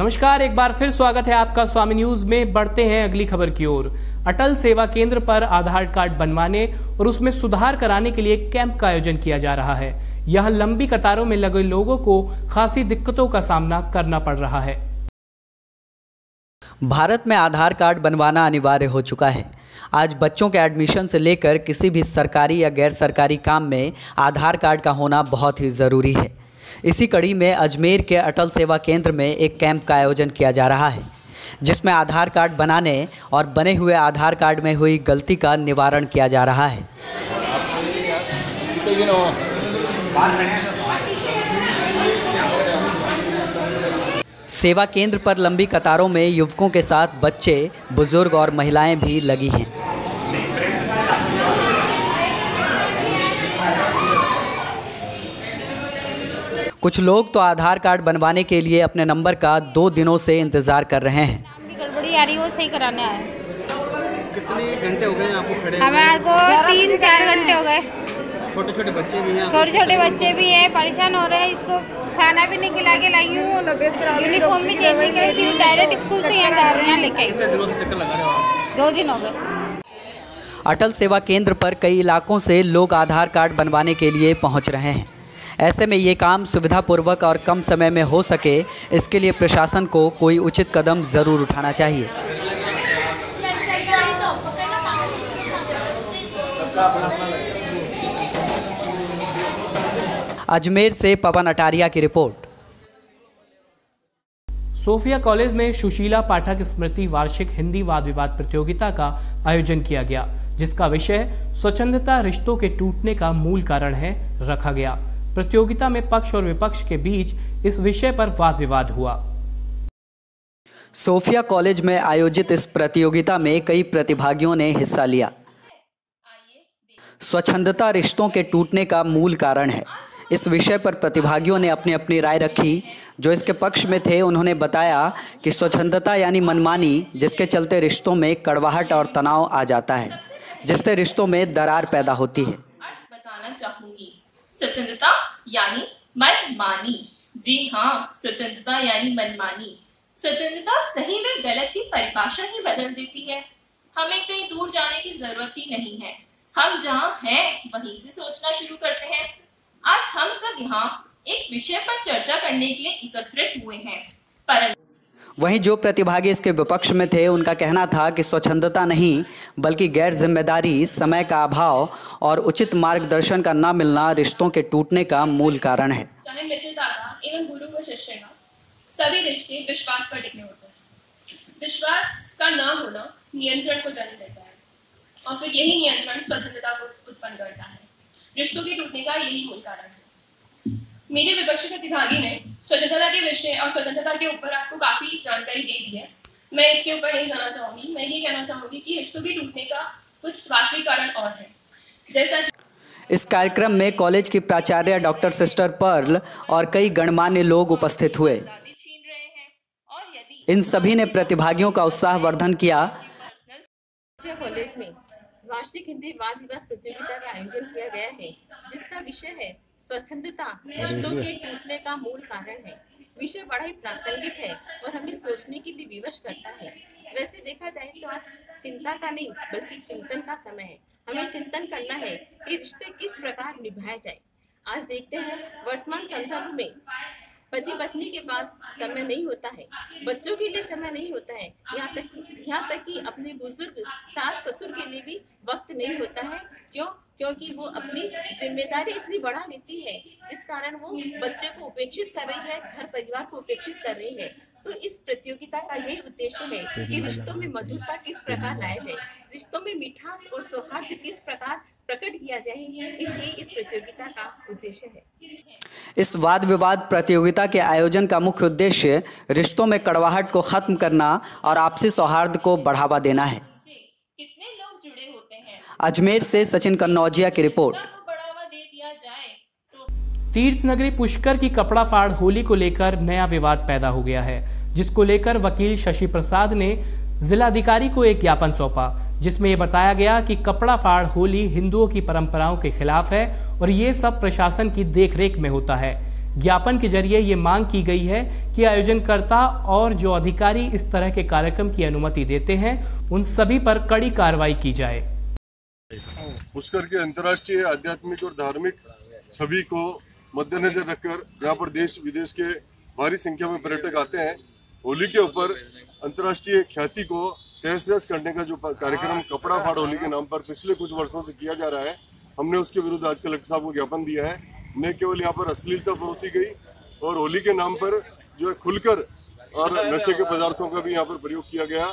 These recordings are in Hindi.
नमस्कार, एक बार फिर स्वागत है आपका स्वामी न्यूज में। बढ़ते हैं अगली खबर की ओर। अटल सेवा केंद्र पर आधार कार्ड बनवाने और उसमें सुधार कराने के लिए कैंप का आयोजन किया जा रहा है। यह लंबी कतारों में लगे लोगों को खासी दिक्कतों का सामना करना पड़ रहा है। भारत में आधार कार्ड बनवाना अनिवार्य हो चुका है। आज बच्चों के एडमिशन से लेकर किसी भी सरकारी या गैर सरकारी काम में आधार कार्ड का होना बहुत ही ज़रूरी है। इसी कड़ी में अजमेर के अटल सेवा केंद्र में एक कैंप का आयोजन किया जा रहा है, जिसमें आधार कार्ड बनाने और बने हुए आधार कार्ड में हुई गलती का निवारण किया जा रहा है। सेवा केंद्र पर लंबी कतारों में युवकों के साथ बच्चे, बुजुर्ग और महिलाएं भी लगी हैं। कुछ लोग तो आधार कार्ड बनवाने के लिए अपने नंबर का 2 दिनों से इंतजार कर रहे हैं। गड़बड़ी आ रही है, वो सही कराने आए। कितने घंटे हो गए आपको खड़े? हमारे को 3-4 घंटे हो गए। छोटे छोटे बच्चे भी हैं। छोटे बच्चे भी हैं, परेशान हो रहे हैं। इसको खाना भी नहीं खिला के लाई हूँ, यूनिफॉर्म भी चेंज नहीं करी, डायरेक्ट स्कूल से यहाँ लेके। कितने दिनों से चक्कर लगा रहे हो? 2 दिन हो गए। अटल सेवा केंद्र पर कई इलाकों से लोग आधार कार्ड बनवाने के लिए पहुंच रहे हैं। ऐसे में ये काम सुविधापूर्वक और कम समय में हो सके, इसके लिए प्रशासन को कोई उचित कदम ज़रूर उठाना चाहिए। अजमेर से पवन अटारिया की रिपोर्ट। सोफिया कॉलेज में सुशीला पाठक स्मृति वार्षिक हिंदी वाद विवाद प्रतियोगिता का आयोजन किया गया, जिसका विषय स्वच्छंदता रिश्तों के टूटने का मूल कारण है रखा गया। प्रतियोगिता में पक्ष और विपक्ष के बीच इस विषय पर वाद विवाद हुआ। सोफिया कॉलेज में आयोजित इस प्रतियोगिता में कई प्रतिभागियों ने हिस्सा लिया। स्वच्छंदता रिश्तों के टूटने का मूल कारण है। इस विषय पर प्रतिभागियों ने अपनी अपनी राय रखी। जो इसके पक्ष में थे, उन्होंने बताया कि स्वच्छंदता यानी मनमानी, जिसके चलते रिश्तों में कड़वाहट और तनाव आ जाता है, जिससे रिश्तों में दरार पैदा होती है। बताना चाहूंगी, स्वच्छंदता यानी मनमानी। जी हाँ, स्वच्छंदता यानी मनमानी। स्वच्छंदता सही में गलत की परिभाषा ही बदल देती है। हमें कहीं दूर जाने की जरूरत ही नहीं है। हम जहाँ हैं वहीं से सोचना शुरू करते हैं। आज हम सब यहाँ एक विषय पर चर्चा करने के लिए एकत्रित हुए हैं, परंतु वहीं जो प्रतिभागी इसके विपक्ष में थे, उनका कहना था कि स्वच्छंदता नहीं बल्कि गैर जिम्मेदारी, समय का अभाव और उचित मार्गदर्शन का न मिलना रिश्तों के टूटने का मूल कारण है। चाहे मित्रदाता एवं गुरु व शिष्य का, सभी रिश्ते विश्वास पर टिके होते हैं। विश्वास का न होना नियंत्रण को जन्म देता है और फिर यही नियंत्रण स्वच्छंदता को उत्पन्न करता है। रिश्तों के टूटने का यही मूल कारण है। मेरे विपक्षी प्रतिभागी ने स्वतंत्रता के विषय और स्वतंत्रता के ऊपर आपको काफी जानकारी दे दी है। मैं इसके ऊपर नहीं जाना चाहूंगी। मैं ये कहना चाहूंगी कि रिश्तों के टूटने का कुछ वास्तविक कारण और है। जैसा इस कार्यक्रम में कॉलेज की प्राचार्य डॉक्टर सिस्टर पर्ल और कई गणमान्य लोग उपस्थित हुए। इन सभी ने प्रतिभागियों का उत्साहवर्धन किया। कॉलेज में वार्षिक हिंदी वाद विवाद प्रतियोगिता का आयोजन किया गया है, जिसका विषय है स्वच्छंदता रिश्तों के टूटने का मूल कारण है। विषय बड़ा ही प्रासंगिक है और हमें सोचने के लिए विवश करता है। वैसे देखा जाए तो आज चिंता का नहीं बल्कि चिंतन का समय है। हमें चिंतन करना है कि रिश्ते किस प्रकार निभाए जाए। आज देखते हैं वर्तमान संदर्भ में पति पत्नी के पास समय नहीं होता है, बच्चों के लिए समय नहीं होता है, यहाँ तक कि अपने बुजुर्ग सास ससुर के लिए भी वक्त नहीं होता है। क्योंकि वो अपनी जिम्मेदारी इतनी बढ़ा लेती है, इस कारण वो बच्चे को उपेक्षित कर रही है, घर परिवार को उपेक्षित कर रही है। तो इस प्रतियोगिता का यही उद्देश्य है कि रिश्तों में मधुरता किस प्रकार लाया जाए, रिश्तों में मिठास और सौहार्द किस प्रकार प्रकट किया जाए, इसलिए इस प्रतियोगिता का उद्देश्य है। इस वाद विवाद प्रतियोगिता के आयोजन का मुख्य उद्देश्य रिश्तों में कड़वाहट को खत्म करना और आपसी सौहार्द को बढ़ावा देना है। कितने लोग जुड़े होते हैं। अजमेर से सचिन कन्नौजिया की रिपोर्ट। बढ़ावा दे दिया जाए तो तीर्थ नगरी पुष्कर की कपड़ा फाड़ होली को लेकर नया विवाद पैदा हो गया है, जिसको लेकर वकील शशि प्रसाद ने जिलाधिकारी को एक ज्ञापन सौंपा, जिसमें यह बताया गया कि कपड़ा फाड़ होली हिंदुओं की परंपराओं के खिलाफ है और ये सब प्रशासन की देखरेख में होता है। ज्ञापन के जरिए ये मांग की गई है कि आयोजनकर्ता और जो अधिकारी इस तरह के कार्यक्रम की अनुमति देते हैं उन सभी पर कड़ी कार्रवाई की जाए। पुष्कर के अंतर्राष्ट्रीय आध्यात्मिक और धार्मिक छवि को मद्देनजर रखकर यहाँ पर देश विदेश के भारी संख्या में पर्यटक आते हैं। होली के ऊपर अंतर्राष्ट्रीय ख्याति को तहस-नहस करने का जो कार्यक्रम कपड़ा फाड़ होली के नाम पर पिछले कुछ वर्षों से किया जा रहा है, हमने उसके विरुद्ध आज कलेक्टर साहब को ज्ञापन दिया है। न केवल यहाँ पर अश्लीलता परोसी गई और होली के नाम पर जो है खुलकर और नशे के पदार्थों का भी यहाँ पर प्रयोग किया गया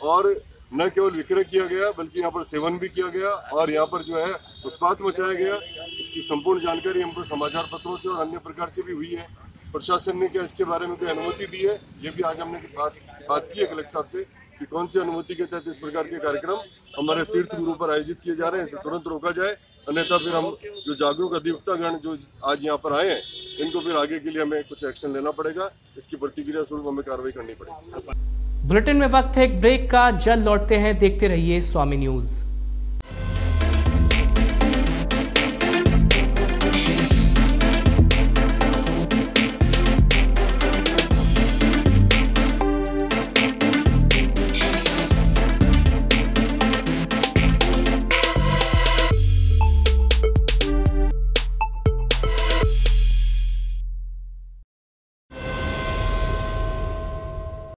और न केवल विक्रय किया गया बल्कि यहाँ पर सेवन भी किया गया और यहाँ पर जो है उत्पात मचाया गया। इसकी संपूर्ण जानकारी हमको समाचार पत्रों से और अन्य प्रकार से भी हुई है। प्रशासन ने क्या इसके बारे में कोई अनुमति दी है, ये भी आज हमने बात की है कलेक्टर साहब से कि कौन सी अनुमति के तहत इस प्रकार के कार्यक्रम हमारे तीर्थ गुरु पर आयोजित किए जा रहे हैं, इसे तुरंत रोका जाए। अन्यथा फिर हम जो जागरूक अधिवक्तागण जो आज यहाँ पर आए हैं इनको फिर आगे के लिए हमें कुछ एक्शन लेना पड़ेगा। इसकी प्रतिक्रिया स्वरूप हमें कार्रवाई करनी पड़ेगी। बुलेटिन में वक्त है एक ब्रेक का। जल्द लौटते हैं, देखते रहिए स्वामी न्यूज।